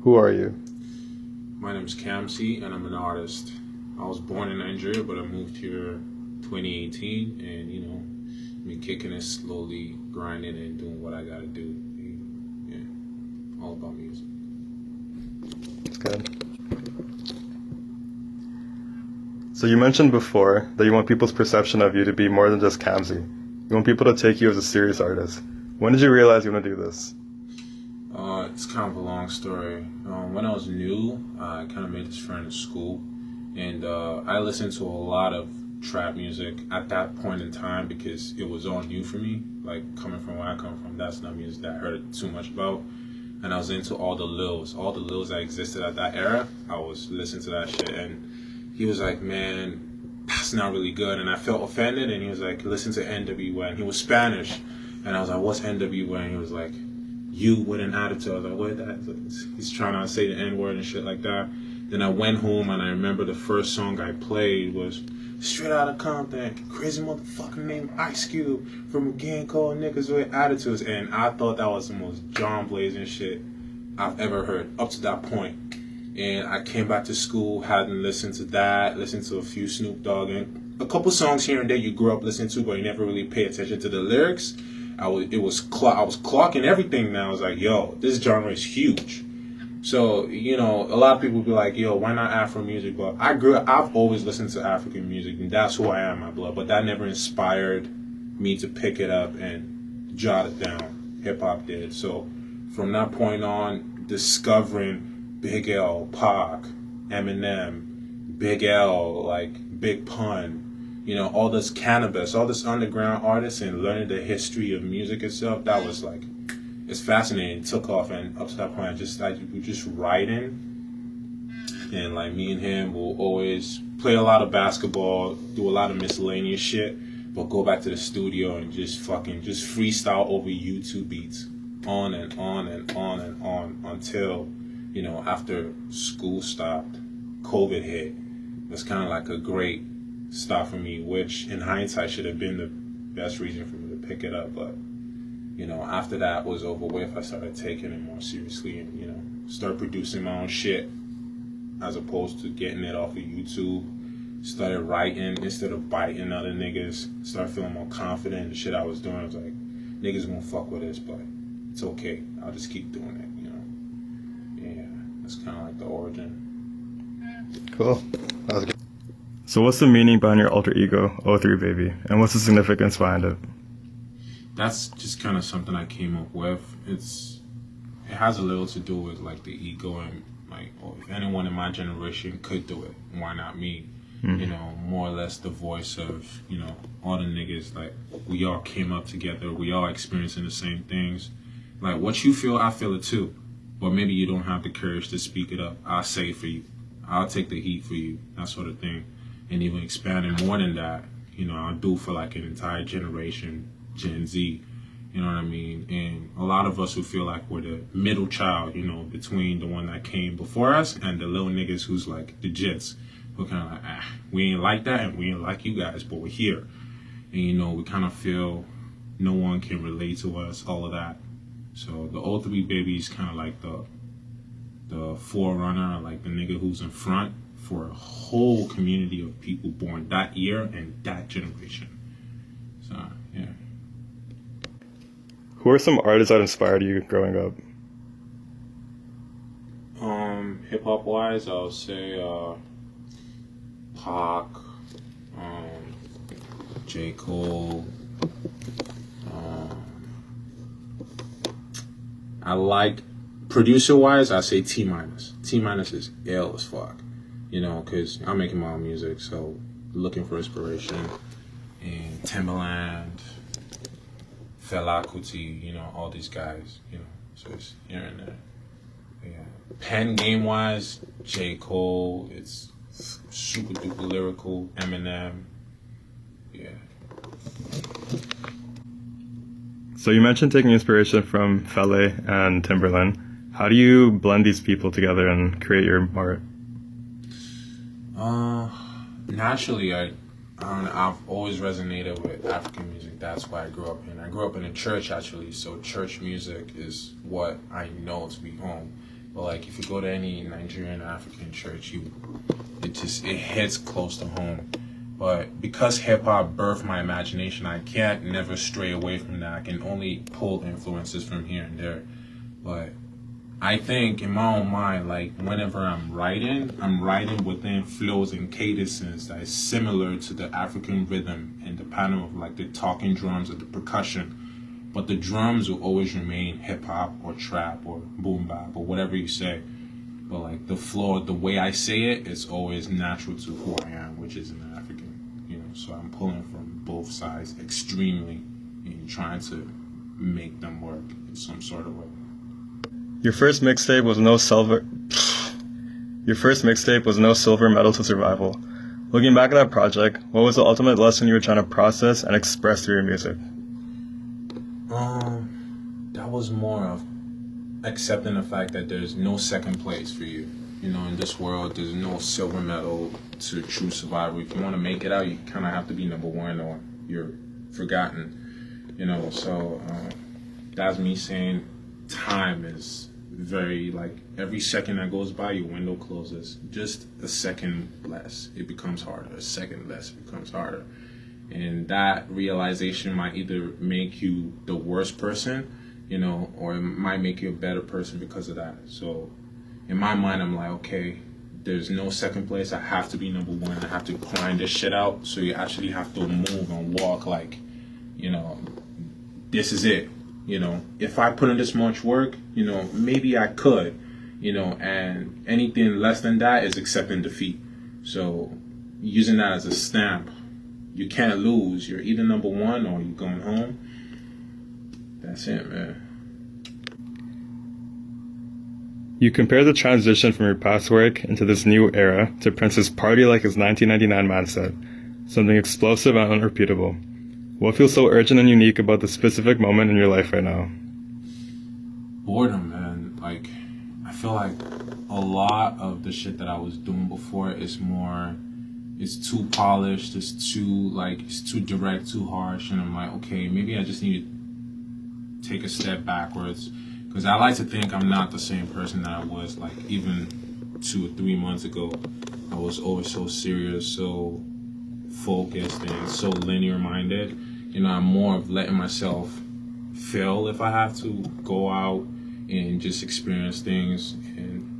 Who are you? My name is Kamsi, and I'm an artist. I was born in Nigeria, but I moved here 2018, and been kicking it slowly, grinding, and doing what I gotta do. Yeah, all about music. That's good. So you mentioned before that you want people's perception of you to be more than just Kamsi. You want people to take you as a serious artist. When did you realize you want to do this? It's kind of a long story. When I was new, I kind of made this friend in school, and I listened to a lot of trap music at that point in time because it was all new for me. Like, coming from where I come from, that's not music that I heard too much about. And I was into all the lils that existed at that era. I was listening to that shit, and he was like, man, that's not really good. And I felt offended, and he was like, listen to NWA. And he was Spanish, and I was like, what's NWA? And he was like, you with an attitude. I was like, what that? He's trying to say the N-word and shit like that. Then I went home, and I remember the first song I played was Straight Outta Compton, crazy motherfucker named Ice Cube from a gang called Niggas with Attitudes. And I thought that was the most John blazing shit I've ever heard up to that point. And I came back to school, hadn't listened to that, listened to a few Snoop Dogg and a couple songs here and there you grew up listening to, but you never really pay attention to the lyrics. I was clocking everything now. I was like, yo, this genre is huge. So, a lot of people be like, yo, why not Afro music? But I've always listened to African music, and that's who I am in my blood. But that never inspired me to pick it up and jot it down. Hip hop did. So from that point on, discovering Big L, Pac, Eminem, Big L, like Big Pun, all this cannabis, all this underground artists, and learning the history of music itself, that was like, it's fascinating. It took off, and up to that point, we just writing, and like me and him will always play a lot of basketball, do a lot of miscellaneous shit, but go back to the studio and just freestyle over YouTube beats, on and on and on and on until, after school stopped, COVID hit. It was kind of like a great stop for me, which in hindsight should have been the best reason for me to pick it up. But after that was over with, I started taking it more seriously and start producing my own shit as opposed to getting it off of YouTube. Started writing instead of biting other niggas. Started feeling more confident in the shit I was doing. I was like, niggas won't fuck with this, but it's okay. I'll just keep doing it. Yeah, that's kind of like the origin. Cool. That was good. So what's the meaning behind your alter ego, O3 Baby, and what's the significance behind it? That's just kind of something I came up with. It has a little to do with like the ego and like, if anyone in my generation could do it, why not me? Mm-hmm. More or less the voice of, all the niggas, like, we all came up together, we all experiencing the same things. Like, what you feel, I feel it too. But maybe you don't have the courage to speak it up. I'll say it for you. I'll take the heat for you, that sort of thing. And even expanding more than that, I'll do for like an entire generation, Gen Z, you know what I mean? And a lot of us who feel like we're the middle child, between the one that came before us and the little niggas who's like the jits. We're kind of like, we ain't like that and we ain't like you guys, but we're here. And, we kind of feel no one can relate to us, all of that. So the O3 Baby is kind of like the forerunner, like the nigga who's in front for a whole community of people born that year and that generation. So, yeah. Who are some artists that inspired you growing up? Hip hop wise, I would say Pac, J. Cole. I like producer wise, I say T minus. T minus is ill as fuck. Because I'm making my own music, so looking for inspiration. And Timbaland, Fela Kuti, all these guys, so it's here and there. Yeah. Pen game wise, J. Cole, it's super duper lyrical. Eminem, yeah. So you mentioned taking inspiration from Fela and Timberland. How do you blend these people together and create your art? Naturally, I've always resonated with African music. That's why I grew up in. I grew up in a church, actually, so church music is what I know to be home. But like if you go to any Nigerian African church, it hits close to home. But because hip hop birthed my imagination, I can't never stray away from that. I can only pull influences from here and there. But I think in my own mind, like whenever I'm writing within flows and cadences that is similar to the African rhythm and the pattern of like the talking drums or the percussion. But the drums will always remain hip hop or trap or boom bap or whatever you say. But like the flow, the way I say it, it's always natural to who I am, which is an African. So I'm pulling from both sides extremely and trying to make them work in some sort of way. Your first mixtape was no silver. Your first mixtape was no silver medal to survival. Looking back at that project, what was the ultimate lesson you were trying to process and express through your music? That was more of accepting the fact that there's no second place for you. In this world, there's no silver medal to true survival. If you want to make it out, you kind of have to be number one or you're forgotten. So that's me saying time is very, like, every second that goes by, your window closes. Just a second less, it becomes harder. A second less, it becomes harder. And that realization might either make you the worst person, or it might make you a better person because of that. So in my mind, I'm like, okay, there's no second place. I have to be number one. I have to grind this shit out. So you actually have to move and walk like, this is it. If I put in this much work, maybe I could, and anything less than that is accepting defeat. So using that as a stamp, you can't lose. You're either number one or you're going home. That's it, man. You compare the transition from your past work into this new era to Prince's party like his 1999 mindset, something explosive and unrepeatable. What feels so urgent and unique about the specific moment in your life right now? Boredom, man. Like, I feel like a lot of the shit that I was doing before is it's too polished, it's too direct, too harsh, and I'm like, okay, maybe I just need to take a step backwards, because I like to think I'm not the same person that I was, like, even 2 or 3 months ago. I was always so serious, so focused, and so linear-minded. I'm more of letting myself feel if I have to go out and just experience things and,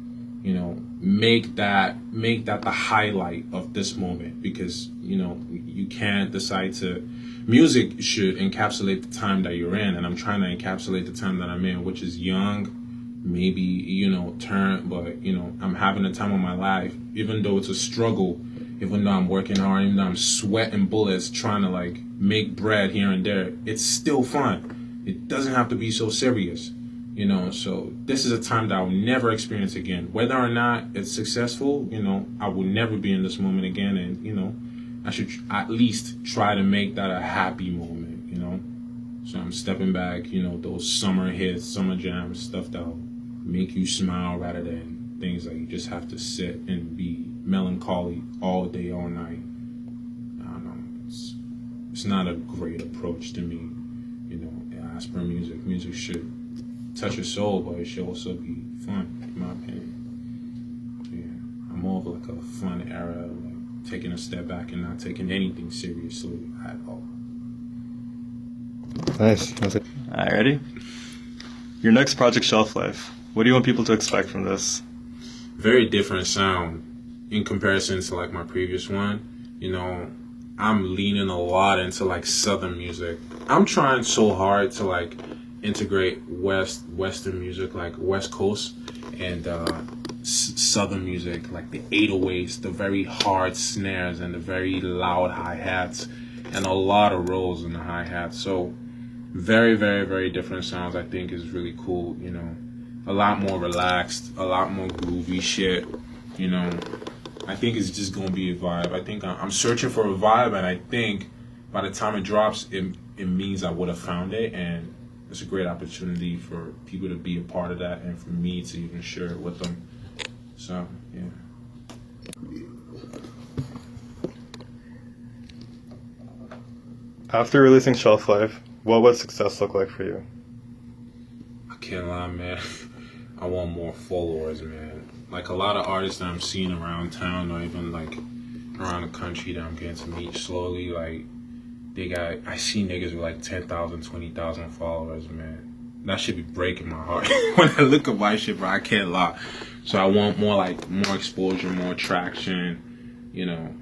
make that the highlight of this moment, because, you can't decide to. Music should encapsulate the time that you're in, and I'm trying to encapsulate the time that I'm in, which is young, maybe, but, I'm having a time of my life, even though it's a struggle, even though I'm working hard, even though I'm sweating bullets trying to, like, make bread here and there, it's still fun. It doesn't have to be so serious, so this is a time that I'll never experience again. Whether or not it's successful, I will never be in this moment again, and, I should at least try to make that a happy moment, So I'm stepping back, those summer hits, summer jams, stuff that'll make you smile rather than things like you just have to sit and be melancholy all day, all night. I don't know. It's not a great approach to me, as per music. Music should touch your soul, but it should also be fun, in my opinion. Yeah, I'm more of like a fun era, like taking a step back and not taking anything seriously at all. Nice. All right, ready? Your next project, Shelf Life. What do you want people to expect from this? Very different sound in comparison to like my previous one. I'm leaning a lot into like Southern music. I'm trying so hard to like integrate Western music, like West Coast, and Southern music, like the 808s, the very hard snares, and the very loud hi-hats, and a lot of rolls in the hi-hats. So very, very, very different sounds. I think is really cool. A lot more relaxed, a lot more groovy shit. I think it's just gonna be a vibe. I think I'm searching for a vibe, and I think by the time it drops, it means I would have found it, and it's a great opportunity for people to be a part of that, and for me to even share it with them. So yeah. After releasing Shelf Life, what would success look like for you? I can't lie, man. I want more followers, man. Like a lot of artists that I'm seeing around town, or even like around the country that I'm getting to meet slowly, like I see niggas with like 10,000, 20,000 followers, man. That should be breaking my heart when I look at my shit, bro. I can't lie. So I want more exposure, more traction, you know.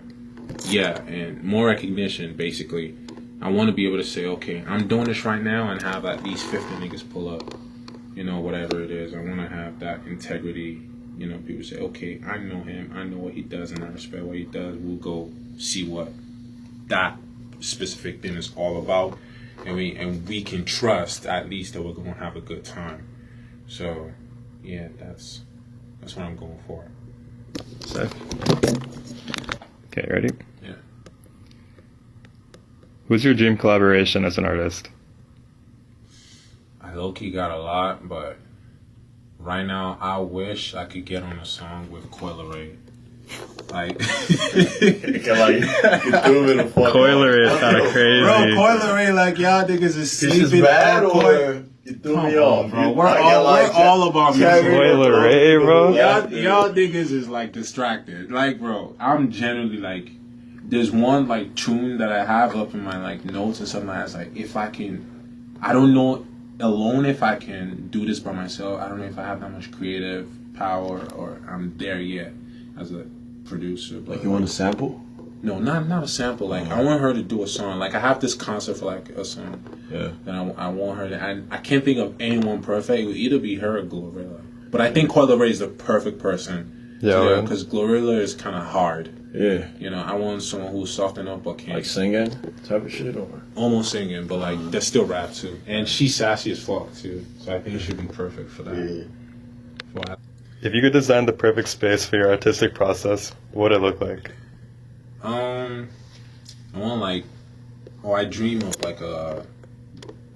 Yeah, and more recognition, basically. I want to be able to say, okay, I'm doing this right now, and have at least 50 niggas pull up, you know, whatever it is. I want to have that integrity, you know, people say, okay, I know him, I know what he does, and I respect what he does. We'll go see what that specific thing is all about, and we can trust at least that we're going to have a good time. So, yeah, that's what I'm going for. Sick. Okay, ready? Yeah. Who's your dream collaboration as an artist? I low-key got a lot, but right now I wish I could get on a song with Coil Ray. Like, Coil Ray is kind of crazy. Bro, Coil Ray, like, y'all niggas is sleeping. This is bad, or you threw me off, bro. We're all about music. Coil Ray, bro. Y'all niggas is like distracted. Like, bro, I'm generally like, there's one like tune that I have up in my like notes and something that's like, if I can, I don't know alone if I can do this by myself. I don't know if I have that much creative power or I'm there yet as a producer. But like, you want a sample? No, not a sample. Like, I want her to do a song. Like, I have this concept for like a song. Yeah. And I want her to. I can't think of anyone perfect. It would either be her or Glorilla. But I think Coil Ray is the perfect person. Yeah. Because Glorilla is kind of hard. Yeah. You know, I want someone who's soft enough but can't. Like singing type of shit, or Almost singing, but like that's still rap too. And she's sassy as fuck too. So I think it should be perfect for that. yeah. If you could design the perfect space for your artistic process, what would it look like? I want I dream of like a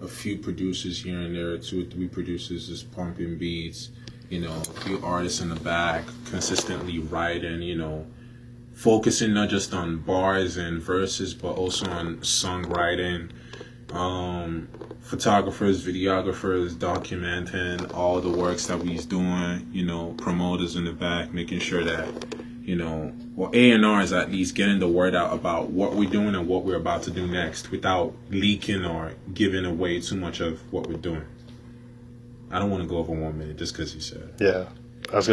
few producers here and there, 2 or 3 producers just pumping beats, you know, a few artists in the back, consistently writing, you know, focusing not just on bars and verses, but also on songwriting, photographers, videographers, documenting all the works that we's doing, you know, promoters in the back, making sure that, you know, well, A&R is at least getting the word out about what we're doing and what we're about to do next without leaking or giving away too much of what we're doing. I don't want to go over 1 minute just because you said. Yeah. I was